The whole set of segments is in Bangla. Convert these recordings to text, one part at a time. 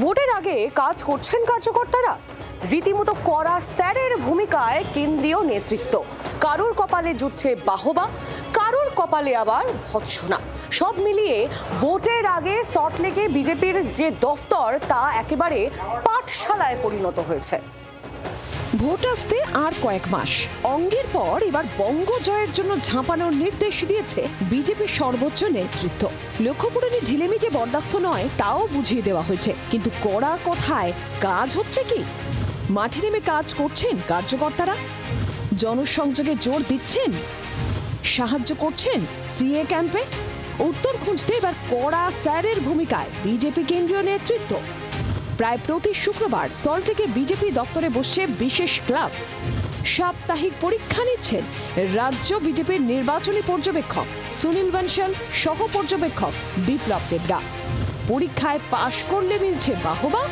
ভোটের আগে কাজ করছেন কার্যকর্তারা, রীতিমতো কড়া স্যারের ভূমিকায় কেন্দ্রীয় নেতৃত্ব। কারোর কপালে জুটছে বাহবা, কারোর কপালে আবার ভৎসনা। সব মিলিয়ে ভোটের আগে সল্টলেকে বিজেপির যে দফতর তা একেবারে পাঠশালায় পরিণত হয়েছে। ভোট আসতে আর কয়েক মাস, অঙ্গের পর এবার বঙ্গ জয়ের জন্য ঝাঁপানোর নির্দেশ দিয়েছে বিজেপির সর্বোচ্চ নেতৃত্ব। লক্ষ্যপূরণে ঢিলেমিজে বরদাস্ত নয় তাও বুঝিয়ে দেওয়া হয়েছে, কিন্তু কড়া কথায় কাজ হচ্ছে কি? মাঠে নেমে কাজ করছেন কার্যকর্তারা, জনসংযোগে জোর দিচ্ছেন, সাহায্য করছেন সিএ ক্যাম্পে। উত্তর খুঁজতে এবার কড়া স্যারের ভূমিকায় বিজেপি কেন্দ্রীয় নেতৃত্ব। প্রায় প্রতি শুক্রবার সল্টলেকে বিজেপি দপ্তরে বসছে বিশেষ ক্লাস। সাপ্তাহিক পরীক্ষা নিচ্ছেন রাজ্য বিজেপির নির্বাচনী পর্যবেক্ষক সুনীল বানশাল সহ পর্যবেক্ষক বিপ্লব দেবরা। পরীক্ষায় পাশ করলে মিলছে বাহবা,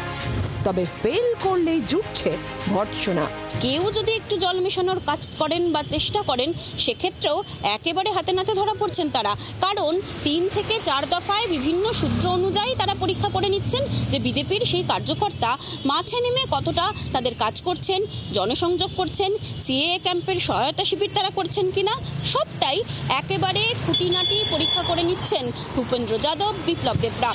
তবে ফেল করলেই জুটছে ভর্ৎসনা। কেউ যদি একটু জল মেশানোর কাজ করেন বা চেষ্টা করেন, সেক্ষেত্রেও একেবারে হাতে নাতে ধরা পড়ছেন তারা। কারণ 3 থেকে 4 দফায় বিভিন্ন সূত্র অনুযায়ী তারা পরীক্ষা করে নিচ্ছেন যে বিজেপির সেই কার্যকর্তা মাঠে নেমে কতটা তাদের কাজ করছেন, জনসংযোগ করছেন, সিএ ক্যাম্পের সহায়তা শিবির তারা করছেন কিনা, সবটাই একেবারে খুঁটিনাটি পরীক্ষা করে নিচ্ছেন ভূপেন্দ্র যাদব, বিপ্লব দেবরা।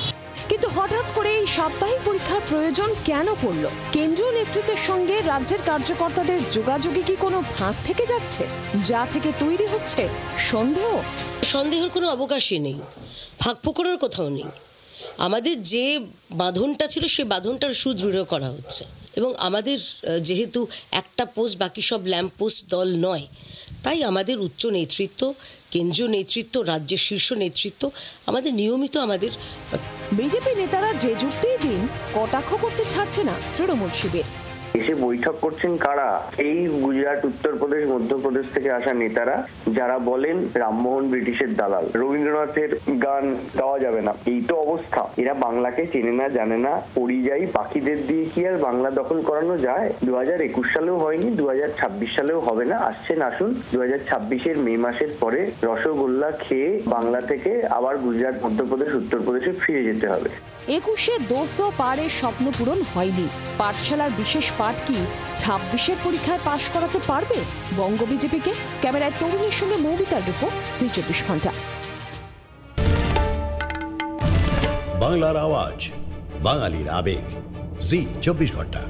কিন্তু হঠাৎ করে এই সাপ্তাহিক পরীক্ষার প্রয়োজন কেন পড়ল? কেন্দ্রীয় নেতৃত্বের সঙ্গে রাজ্যের কার্যকর্তাদের যোগাযোগে কি কোনো ফাঁক থেকে যাচ্ছে, যা থেকে তৈরি হচ্ছে সন্দেহ? সন্দেহের কোনো অবকাশই নেই, ফাঁক ফোকরের কোথাও নেই। আমাদের যে বাঁধনটা ছিল সেই বাঁধনটার সুদৃঢ় করা হচ্ছে, এবং আমাদের যেহেতু একটা পোস্ট, বাকি সব ল্যাম্প পোস্ট দল নয়, তাই আমাদের উচ্চ নেতৃত্ব, কেন্দ্রীয় নেতৃত্ব, রাজ্যের শীর্ষ নেতৃত্ব আমাদের নিয়মিত বিজেপি নেতারা যে যুক্তিই দিন কটাক্ষ করতে ছাড়ছে না তৃণমূল শিবির। এসে বৈঠক করছেন কারা? এই গুজরাট, উত্তরপ্রদেশ, মধ্যপ্রদেশ থেকে আসা নেতারা, যারা বলেন রামমোহন ব্রিটিশের দালাল, রবীন্দ্রনাথের গান গাওয়া যাবে না। এই তো অবস্থা। এরা বাংলাকে চেনে না, জানে না। পরিযায়ী পাখিদের দিয়ে কি আর বাংলা দখল করানো যায়? 2021 সালেও হয়নি, 2026 সালেও হবে না। আসছেন আসুন, 2026-এর মে মাসের পরে রসগোল্লা খেয়ে বাংলা থেকে আবার গুজরাট, মধ্যপ্রদেশ, উত্তরপ্রদেশে ফিরে যেতে হবে। 21-এ 200 পারের স্বপ্ন পূরণ হয়নি। পাঠশালার বিশেষ পাঠ কি 26-এর পরীক্ষায় পাশ করাতে পারবে বঙ্গ বিজেপিকে? ক্যামেরায় তরুণের সঙ্গে মৌমিতার রিপোর্ট, জি 24 ঘন্টা। বাংলার আওয়াজ, বাঙালির আবেগ, জি 24 ঘন্টা।